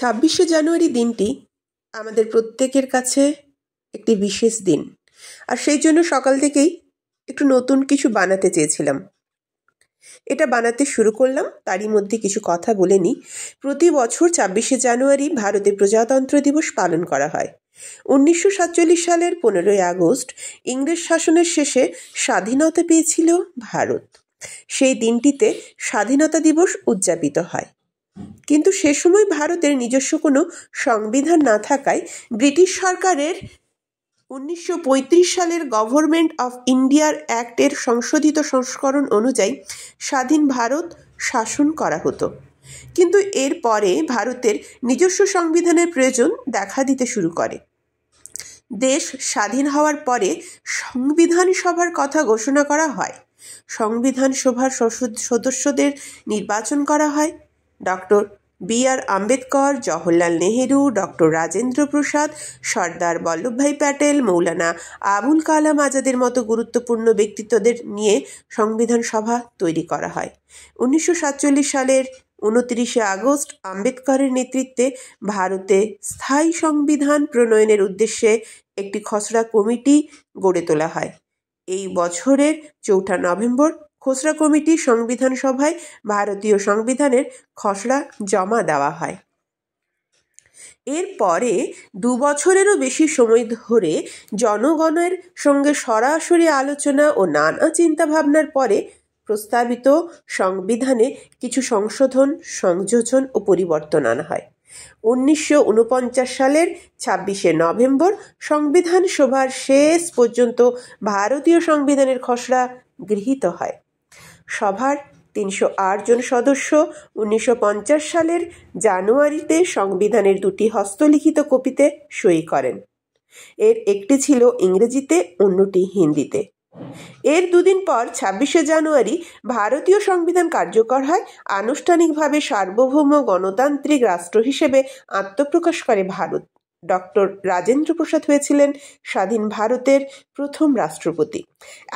26শে জানুয়ারি দিনটি আমাদের প্রত্যেকের কাছে একটি বিশেষ দিন, আর সেই জন্য সকাল থেকেই একটু নতুন কিছু বানাতে চেয়েছিলাম। এটা বানাতে শুরু করলাম, তারই মধ্যে কিছু কথা বলে নিই। প্রতি বছর 26শে জানুয়ারি ভারতে প্রজাতন্ত্র দিবস পালন করা হয়। 1947 সালের 15ই আগস্ট ইংরেজ শাসনের শেষে স্বাধীনতা পেয়েছিল ভারত। সেই দিনটিতে স্বাধীনতা দিবস উদযাপিত হয়। কিন্তু সে সময় ভারতের নিজস্ব কোনো সংবিধান না থাকায় ব্রিটিশ সরকারের 1935 সালের গভর্নমেন্ট অফ ইন্ডিয়ার অ্যাক্টের সংশোধিত সংস্করণ অনুযায়ী স্বাধীন ভারত শাসন করা হতো। কিন্তু এর পরে ভারতের নিজস্ব সংবিধানের প্রয়োজন দেখা দিতে শুরু করে। দেশ স্বাধীন হওয়ার পরে সংবিধান সভার কথা ঘোষণা করা হয়। সংবিধান সভার সদস্যদের নির্বাচন করা হয়। Doctor B R. Ambedkar, Jawaharlal Nehru, doctor Rajendra Prasad, Sardar Vallabhbhai Patel, Maulana Abul Kalam আজাদের মতো গুরুত্বপূর্ণ ব্যক্তিত্বদের নিয়ে সংবিধান সভা তৈরি করা হয়। 1947 সালের 29শে আগস্ট আম্বেদকরের নেতৃত্বে ভারতে স্থায়ী সংবিধান প্রণয়নের উদ্দেশ্যে একটি খসড়া কমিটি গড়ে তোলা হয়। এই বছরের 4 নভেম্বর খসড়া কমিটি সংবিধান সভায় ভারতীয় সংবিধানের খসড়া জমা দেওয়া হয়। এরপরে 2 বছরেরও বেশি সময় ধরে জনগণের সঙ্গে সরাসরি আলোচনা ও নানা চিন্তাভাবনার পরে প্রস্তাবিত সংবিধানে কিছু সংশোধন, সংযোজন ও পরিবর্তন আনা হয়। 1949 সালের 26শে নভেম্বর সংবিধান সভার শেষ পর্যন্ত ভারতীয় সংবিধানের খসড়া গৃহীত হয়। সভার 308 জন সদস্য 1950 সালের জানুয়ারিতে সংবিধানের 2টি হস্তলিখিত কপিতে সই করেন। এর একটি ছিল ইংরেজিতে, অন্যটি হিন্দিতে। এর 2 দিন পর 26শে জানুয়ারি ভারতীয় সংবিধান কার্যকর হয়। আনুষ্ঠানিকভাবে সার্বভৌম গণতান্ত্রিক রাষ্ট্র হিসেবে আত্মপ্রকাশ করে ভারত। ডক্টর রাজেন্দ্র প্রসাদ হয়েছিলেন স্বাধীন ভারতের প্রথম রাষ্ট্রপতি।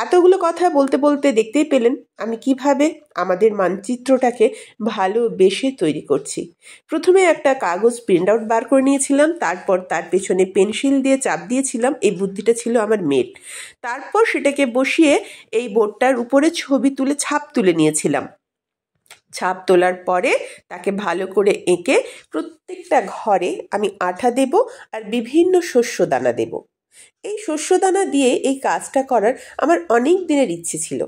এতগুলো কথা বলতে বলতে দেখতেই পেলেন আমি কিভাবে আমাদের মানচিত্রটাকে ভালোবেসে তৈরি করছি। প্রথমে একটা কাগজ প্রিন্ট আউট বার করে নিয়েছিলাম, তারপর তার পেছনে পেন্সিল দিয়ে চাপ দিয়েছিলাম। এই বুদ্ধিটা ছিল আমার মেয়ের। তারপর সেটাকে বসিয়ে এই বোর্ডটার উপরে ছবি তুলে ছাপ তুলে নিয়েছিলাম। ছাপ তোলার পরে তাকে ভালো করে এঁকে প্রত্যেকটা ঘরে আমি আঠা দেব আর বিভিন্ন শস্য দানা দেব। এই শস্য দানা দিয়ে এই কাজটা করার আমার অনেক দিনের ইচ্ছে ছিল,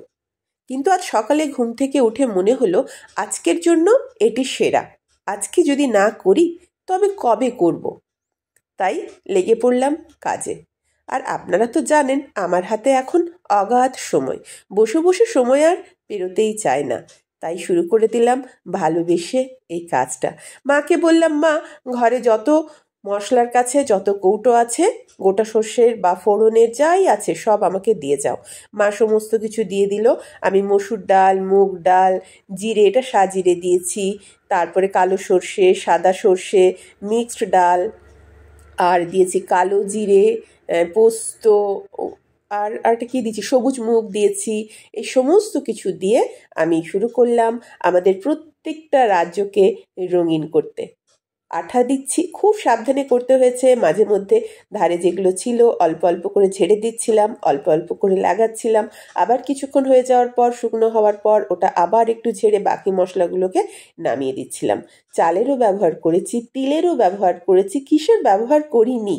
কিন্তু আজ সকালে ঘুম থেকে উঠে মনে হলো আজকের জন্য এটি সেরা। আজকে যদি না করি তবে কবে করব? তাই লেগে পড়লাম কাজে। আর আপনারা তো জানেন আমার হাতে এখন অগাধ সময়, বসে বসে সময় আর পেরোতেই চায় না। তাই শুরু করে দিলাম ভালোবেসে এই কাজটা। মাকে বললাম, মা, ঘরে যত মশলার কাছে যত কৌটো আছে, গোটা শস্যের বা ফোড়নের যাই আছে সব আমাকে দিয়ে যাও। মা সমস্ত কিছু দিয়ে দিল। আমি মসুর ডাল, মুগ ডাল, জিরে, এটা সাজিরে দিয়েছি, তারপরে কালো সর্ষে, সাদা সর্ষে, মিক্সড ডাল, আর দিয়েছি কালো জিরে, পোস্ত, আর একটা কী দিয়েছি, সবুজ মুগ দিয়েছি। এই সমস্ত কিছু দিয়ে আমি শুরু করলাম আমাদের প্রত্যেকটা রাজ্যকে রঙিন করতে। আঠা দিচ্ছি, খুব সাবধানে করতে হয়েছে। মাঝে মধ্যে ধারে যেগুলো ছিল অল্প অল্প করে ঝেড়ে দিচ্ছিলাম, অল্প অল্প করে লাগাচ্ছিলাম। আবার কিছুক্ষণ হয়ে যাওয়ার পর, শুকনো হওয়ার পর ওটা আবার একটু ঝেড়ে বাকি মশলাগুলোকে নামিয়ে দিচ্ছিলাম। চালেরও ব্যবহার করেছি, তিলেরও ব্যবহার করেছি, কিসের ব্যবহার করিনি।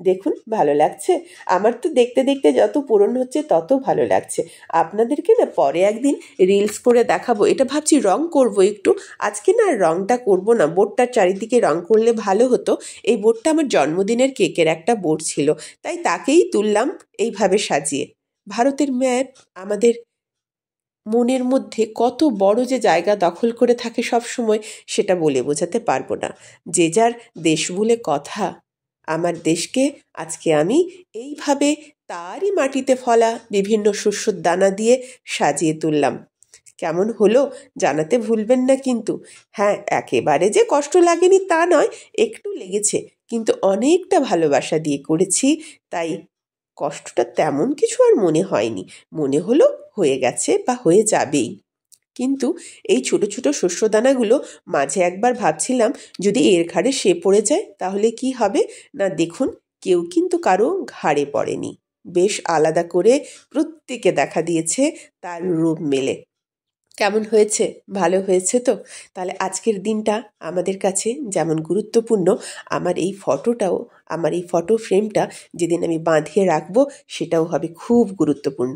দেখুন, ভালো লাগছে? আমার তো দেখতে দেখতে যত পূরণ হচ্ছে তত ভালো লাগছে। আপনাদেরকে না পরে একদিন রিলস করে দেখাবো। এটা ভাবছি রং করব একটু। আজকে না রংটা করব না, বোর্ডটার চারিদিকে রং করলে ভালো হতো। এই বোর্ডটা আমার জন্মদিনের কেকের একটা বোর্ড ছিল, তাই তাকেই তুললাম এইভাবে সাজিয়ে। ভারতের ম্যাপ আমাদের মনের মধ্যে কত বড় যে জায়গা দখল করে থাকে সব সময়, সেটা বলে বোঝাতে পারবো না। যে যার দেশ বলে কথা। আমার দেশকে আজকে আমি এইভাবে তারই মাটিতে ফলা বিভিন্ন শস্যর দানা দিয়ে সাজিয়ে তুললাম। কেমন হলো জানাতে ভুলবেন না কিন্তু। হ্যাঁ, একেবারে যে কষ্ট লাগেনি তা নয়, একটু লেগেছে, কিন্তু অনেকটা ভালোবাসা দিয়ে করেছি, তাই কষ্টটা তেমন কিছু আর মনে হয়নি। মনে হলো হয়ে গেছে বা হয়ে যাবেই। কিন্তু এই ছোট ছোট শস্যদানাগুলো মাঝে একবার ভাবছিলাম যদি এর ঘাড়ে সে পড়ে যায় তাহলে কি হবে। না দেখুন, কেউ কিন্তু কারো ঘাড়ে পড়েনি। বেশ আলাদা করে প্রত্যেকে দেখা দিয়েছে তার রূপ মেলে। কেমন হয়েছে? ভালো হয়েছে তো? তাহলে আজকের দিনটা আমাদের কাছে যেমন গুরুত্বপূর্ণ, আমার এই ফটোটাও, আমার এই ফটো ফ্রেমটা যেদিন আমি বাঁধিয়ে রাখবো সেটাও হবে খুব গুরুত্বপূর্ণ।